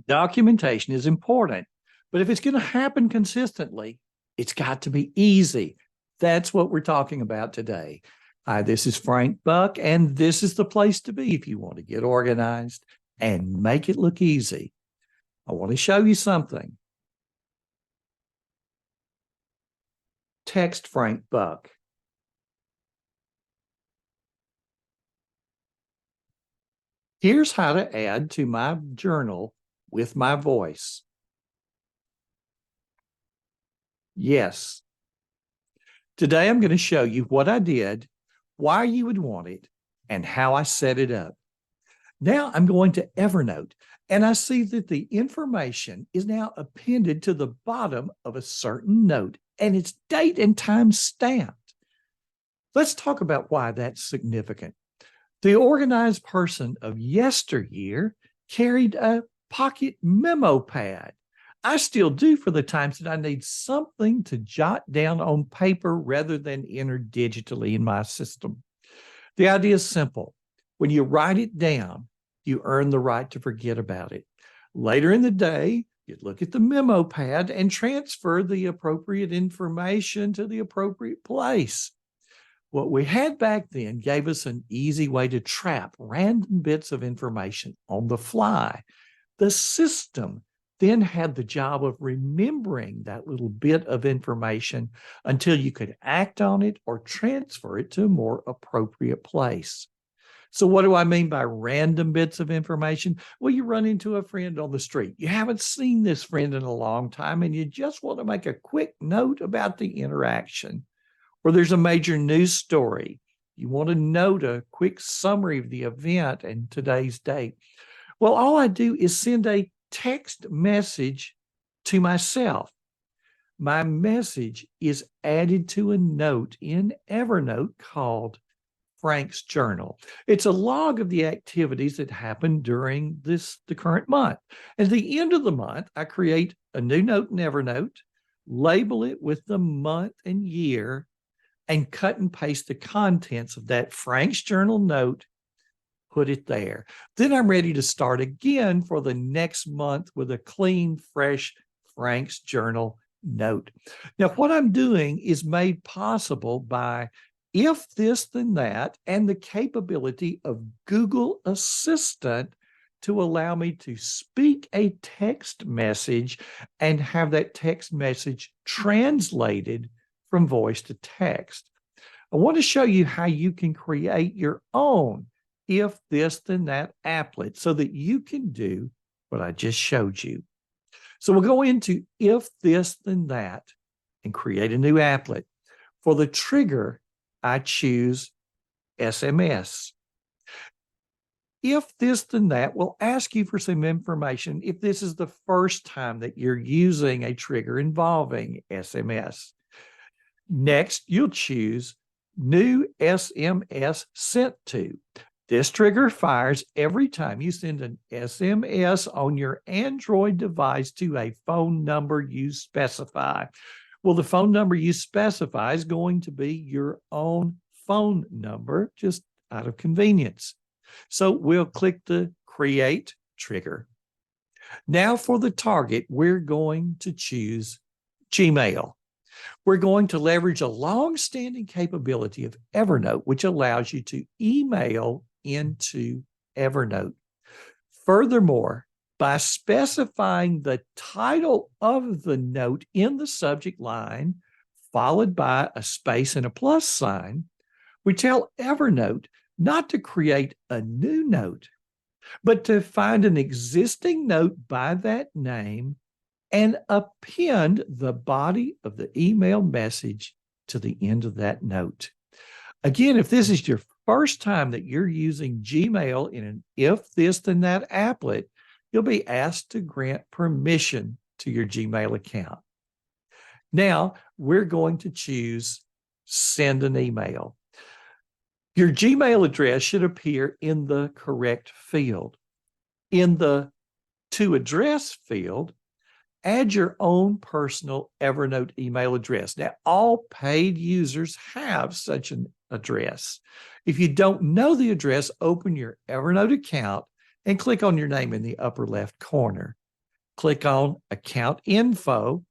Documentation is important, but if it's going to happen consistently, it's got to be easy. That's what we're talking about today. Hi, this is Frank Buck, and this is the place to be if you want to get organized and make it look easy. I want to show you something. Text Frank Buck. Here's how to add to my journal with my voice. Yes. Today I'm going to show you what I did, why you would want it, and how I set it up. Now I'm going to Evernote, and I see that the information is now appended to the bottom of a certain note, and it's date and time stamped. Let's talk about why that's significant. The organized person of yesteryear carried a pocket memo pad. I still do for the times that I need something to jot down on paper rather than enter digitally in my system. The idea is simple. When you write it down, you earn the right to forget about it. Later in the day, you look at the memo pad and transfer the appropriate information to the appropriate place. What we had back then gave us an easy way to trap random bits of information on the fly. The system then had the job of remembering that little bit of information until you could act on it or transfer it to a more appropriate place. So what do I mean by random bits of information? Well, you run into a friend on the street. You haven't seen this friend in a long time, and you just want to make a quick note about the interaction. Or there's a major news story. You want to note a quick summary of the event and today's date. Well, all I do is send a text message to myself. My message is added to a note in Evernote called Frank's Journal. It's a log of the activities that happened during the current month. At the end of the month, I create a new note in Evernote, label it with the month and year, and cut and paste the contents of that Frank's Journal note, put it there. Then I'm ready to start again for the next month with a clean, fresh Frank's Journal note. Now, what I'm doing is made possible by if this, then that, and the capability of Google Assistant to allow me to speak a text message and have that text message translated from voice to text. I want to show you how you can create your own if this, then that applet so that you can do what I just showed you. So we'll go into if this, then that and create a new applet. For the trigger, I choose SMS. If this, then that will ask you for some information if this is the first time that you're using a trigger involving SMS. Next, you'll choose new SMS sent to. This trigger fires every time you send an SMS on your Android device to a phone number you specify. Well, the phone number you specify is going to be your own phone number, just out of convenience. So we'll click the Create Trigger. Now for the target, we're going to choose Gmail. We're going to leverage a long-standing capability of Evernote, which allows you to email into Evernote. Furthermore, by specifying the title of the note in the subject line, followed by a space and a plus sign, we tell Evernote not to create a new note, but to find an existing note by that name and append the body of the email message to the end of that note. Again, if this is your first time that you're using Gmail in an if this, then that applet, you'll be asked to grant permission to your Gmail account. Now, we're going to choose Send an Email. Your Gmail address should appear in the correct field. In the To Address field, add your own personal Evernote email address. Now, all paid users have such an address. If you don't know the address, open your Evernote account and click on your name in the upper left corner. click on Account Info.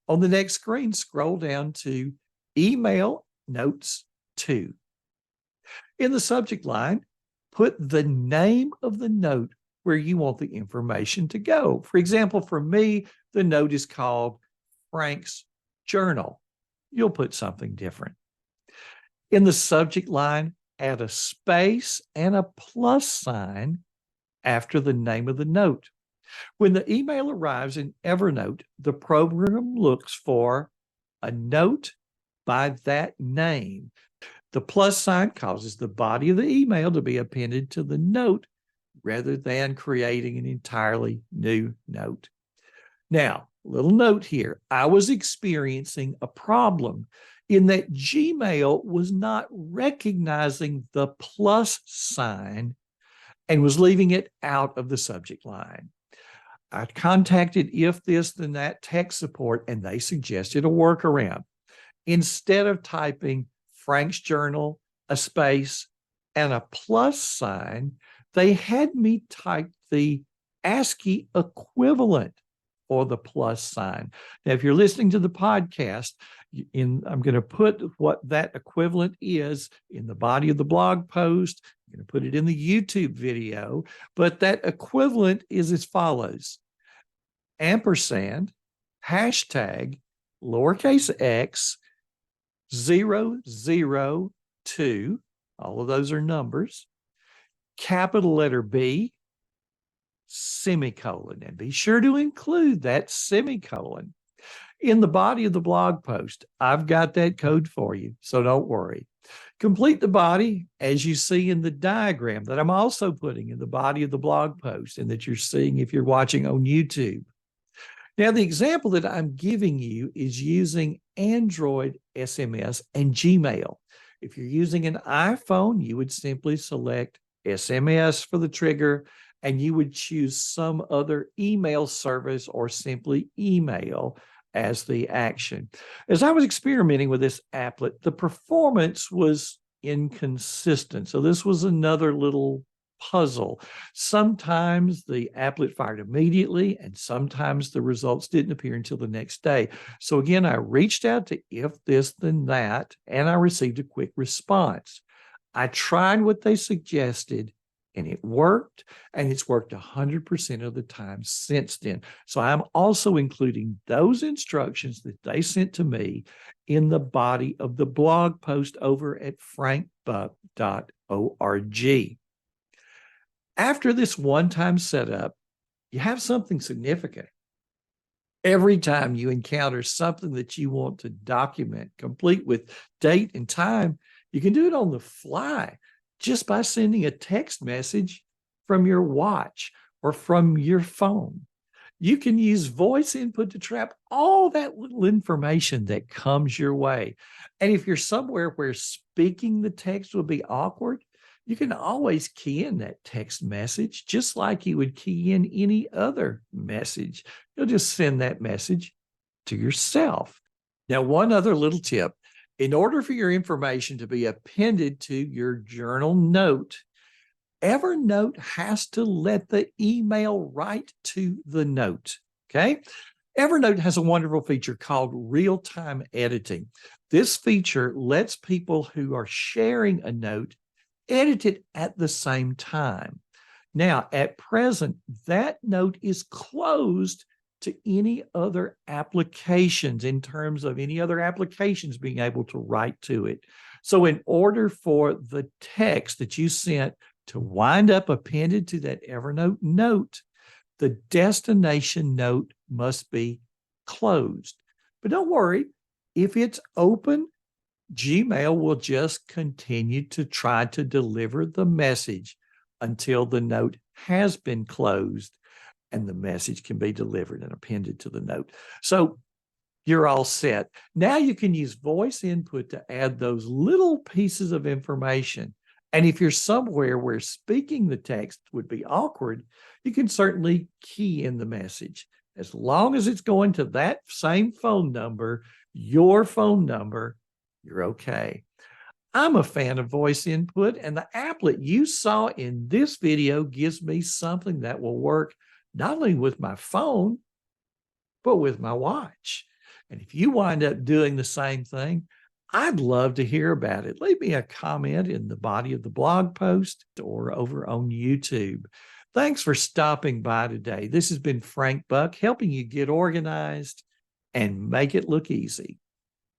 On the next screen, scroll down to Email Notes 2. In the subject line, put the name of the note where you want the information to go. For example, for me, the note is called Frank's Journal. You'll put something different. In the subject line, add a space and a plus sign after the name of the note. When the email arrives in Evernote, the program looks for a note by that name. The plus sign causes the body of the email to be appended to the note rather than creating an entirely new note. Now, little note here, I was experiencing a problem in that Gmail was not recognizing the plus sign and was leaving it out of the subject line. I contacted If This Then That tech support, and they suggested a workaround. Instead of typing Frank's Journal, a space, and a plus sign, they had me type the ASCII equivalent for the plus sign. Now, if you're listening to the podcast, I'm going to put what that equivalent is in the body of the blog post. I'm going to put it in the YouTube video, but that equivalent is as follows: ampersand, hashtag, lowercase x, 002, all of those are numbers, capital letter B, semicolon, and be sure to include that semicolon. In the body of the blog post, I've got that code for you, so don't worry. Complete the body as you see in the diagram that I'm also putting in the body of the blog post and that you're seeing if you're watching on YouTube. Now, the example that I'm giving you is using Android SMS and Gmail. If you're using an iPhone, you would simply select SMS for the trigger, and you would choose some other email service or simply email as the action. As I was experimenting with this applet, the performance was inconsistent. So this was another little puzzle. Sometimes the applet fired immediately, and sometimes the results didn't appear until the next day. So again, I reached out to If This Then That, and I received a quick response. I tried what they suggested, and it worked, and it's worked 100% of the time since then. So I'm also including those instructions that they sent to me in the body of the blog post over at frankbuck.org. After this one-time setup, you have something significant. Every time you encounter something that you want to document, complete with date and time, you can do it on the fly just by sending a text message from your watch or from your phone. You can use voice input to trap all that little information that comes your way. And if you're somewhere where speaking the text would be awkward, you can always key in that text message just like you would key in any other message. You'll just send that message to yourself. Now, one other little tip. In order for your information to be appended to your journal note, Evernote has to let the email write to the note, okay? Evernote has a wonderful feature called real-time editing. This feature lets people who are sharing a note edit it at the same time. Now, at present, that note is closed to any other applications in terms of any other applications being able to write to it. So in order for the text that you sent to wind up appended to that Evernote note, the destination note must be closed. But don't worry, if it's open, Gmail will just continue to try to deliver the message until the note has been closed and the message can be delivered and appended to the note. So you're all set. Now you can use voice input to add those little pieces of information. And if you're somewhere where speaking the text would be awkward, you can certainly key in the message. As long as it's going to that same phone number, your phone number, you're okay. I'm a fan of voice input, and the applet you saw in this video gives me something that will work not only with my phone, but with my watch. And if you wind up doing the same thing, I'd love to hear about it. Leave me a comment in the body of the blog post or over on YouTube. Thanks for stopping by today. This has been Frank Buck helping you get organized and make it look easy.